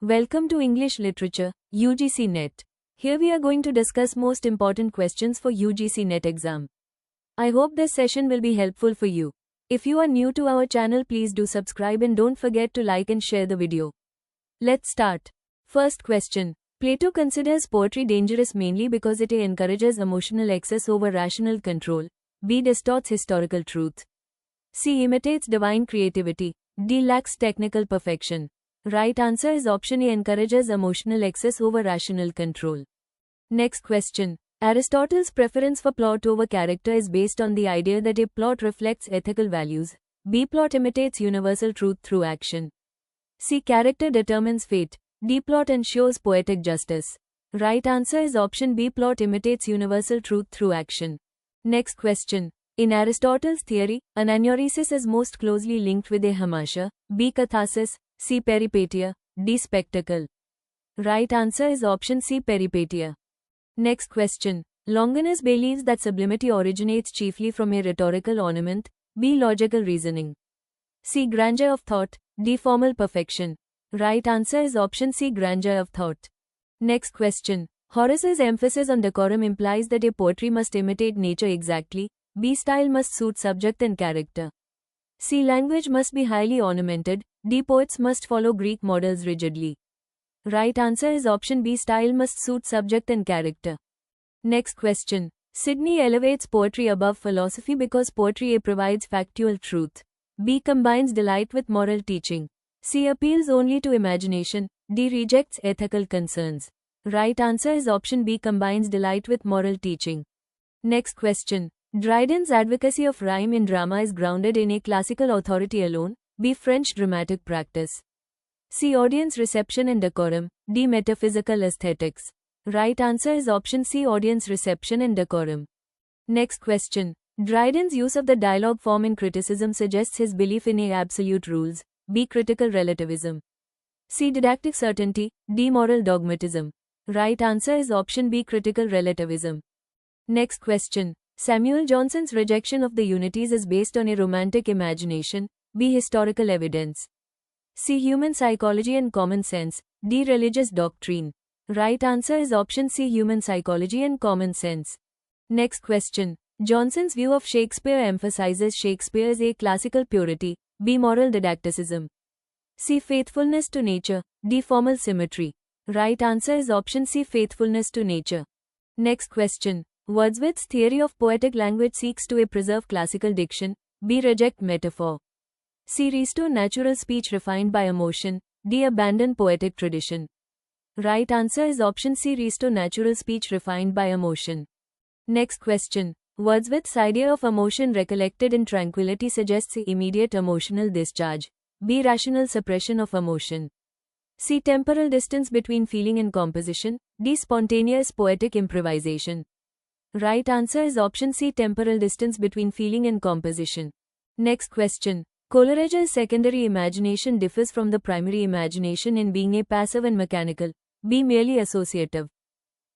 Welcome to English Literature, UGC NET. Here we are going to discuss most important questions for UGC NET exam. I hope this session will be helpful for you. If you are new to our channel, please do subscribe and don't forget to like and share the video. Let's start. First question. Plato considers poetry dangerous mainly because it A. encourages emotional excess over rational control, B. distorts historical truth, C. imitates divine creativity, D. lacks technical perfection. Right answer is option A. encourages emotional excess over rational control. Next question. Aristotle's preference for plot over character is based on the idea that A. plot reflects ethical values, B. plot imitates universal truth through action, C. character determines fate, D. plot ensures poetic justice. Right answer is option B. plot imitates universal truth through action. Next question. In Aristotle's theory, an aneuresis is most closely linked with a hamartia, B. catharsis, C. peripeteia, D. spectacle. Right answer is option C. peripeteia. Next question. Longinus believes that sublimity originates chiefly from a rhetorical ornament, B. logical reasoning, C. grandeur of thought, D. formal perfection. Right answer is option C. grandeur of thought. Next question. Horace's emphasis on decorum implies that a poetry must imitate nature exactly, B. style must suit subject and character, C. language must be highly ornamented, D. poets must follow Greek models rigidly. Right answer is option B. style must suit subject and character. Next question. Sidney elevates poetry above philosophy because poetry A. provides factual truth, B. combines delight with moral teaching, C. appeals only to imagination, D. rejects ethical concerns. Right answer is option B. combines delight with moral teaching. Next question. Dryden's advocacy of rhyme in drama is grounded in A. classical authority alone, B. French dramatic practice, C. audience reception and decorum, D. metaphysical aesthetics. Right answer is option C. audience reception and decorum. Next question. Dryden's use of the dialogue form in criticism suggests his belief in A. absolute rules, B. critical relativism, C. didactic certainty, D. moral dogmatism. Right answer is option B. critical relativism. Next question. Samuel Johnson's rejection of the unities is based on a romantic imagination, B. historical evidence, C. human psychology and common sense, D. religious doctrine. Right answer is option C. human psychology and common sense. Next question. Johnson's view of Shakespeare emphasizes Shakespeare's A. classical purity, B. moral didacticism, C. faithfulness to nature, D. formal symmetry. Right answer is option C. faithfulness to nature. Next question. Wordsworth's theory of poetic language seeks to A. preserve classical diction, B. reject metaphor, C. restore natural speech refined by emotion, D. abandon poetic tradition. Right answer is option C. restore natural speech refined by emotion. Next question. Wordsworth's idea of emotion recollected in tranquility suggests A. immediate emotional discharge, B. rational suppression of emotion, C. temporal distance between feeling and composition, D. spontaneous poetic improvisation. Right answer is option C. temporal distance between feeling and composition. Next question. Coleridge's secondary imagination differs from the primary imagination in being A. passive and mechanical, B. merely associative,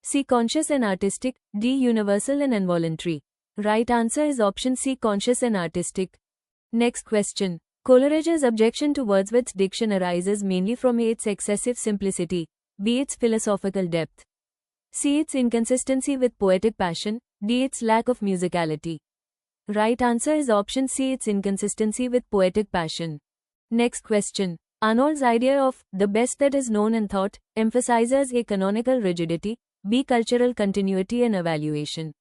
C. conscious and artistic, D. universal and involuntary. Right answer is option C. conscious and artistic. Next question. Coleridge's objection to Wordsworth's diction arises mainly from A. its excessive simplicity, B. its philosophical depth, C. its inconsistency with poetic passion, D. its lack of musicality. Right answer is option C. its inconsistency with poetic passion. Next question. Arnold's idea of the best that is known and thought emphasizes A. canonical rigidity, B. cultural continuity and evaluation,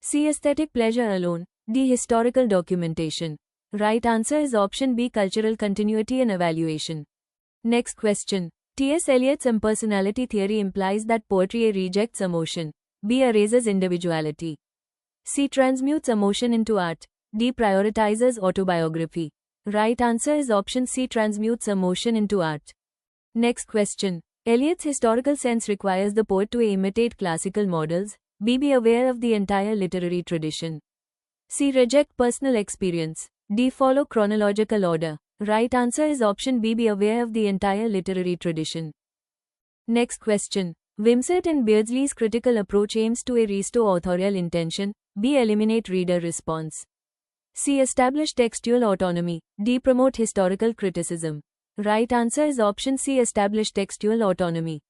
C. aesthetic pleasure alone, D. historical documentation. Right answer is option B. cultural continuity and evaluation. Next question. T.S. Eliot's impersonality theory implies that poetry A. rejects emotion, B. erases individuality, C. transmutes emotion into art, D. prioritizes autobiography. Right answer is option C. transmutes emotion into art. Next question. Eliot's historical sense requires the poet to A. imitate classical models, B. be aware of the entire literary tradition, C. reject personal experience, D. follow chronological order. Right answer is option B. be aware of the entire literary tradition. Next question. Wimsatt and Beardsley's critical approach aims to A. restore authorial intention, B. eliminate reader response, C. establish textual autonomy, D. promote historical criticism. Right answer is option C, establish textual autonomy.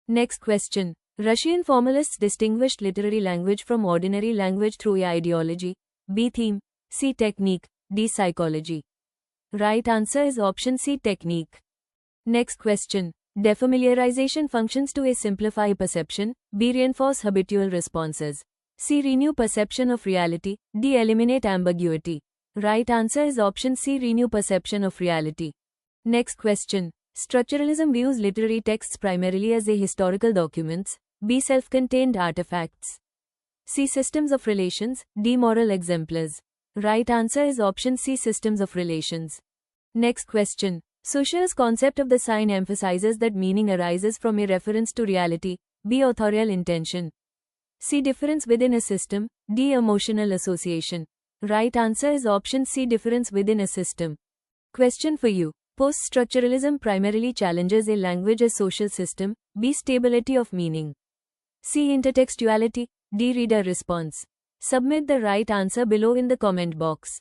Next question. Russian formalists distinguished literary language from ordinary language through A, ideology, B, theme, C, technique, D, psychology. Right answer is option C, technique. Next question. Defamiliarization functions to A, simplify perception, B, reinforce habitual responses, C, renew perception of reality, D, eliminate ambiguity. Right answer is option C, renew perception of reality. Next question. Structuralism views literary texts primarily as A, historical documents, B, self-contained artifacts, C, systems of relations, D, moral exemplars. Right answer is option C, systems of relations. Next question. Saussure's concept of the sign emphasizes that meaning arises from a reference to reality, B, authorial intention, C, difference within a system, D, emotional association. Right answer is option C, difference within a system. Question for you. Post-structuralism primarily challenges A, language as social system, B, stability of meaning, C, intertextuality, D, reader response. Submit the right answer below in the comment box.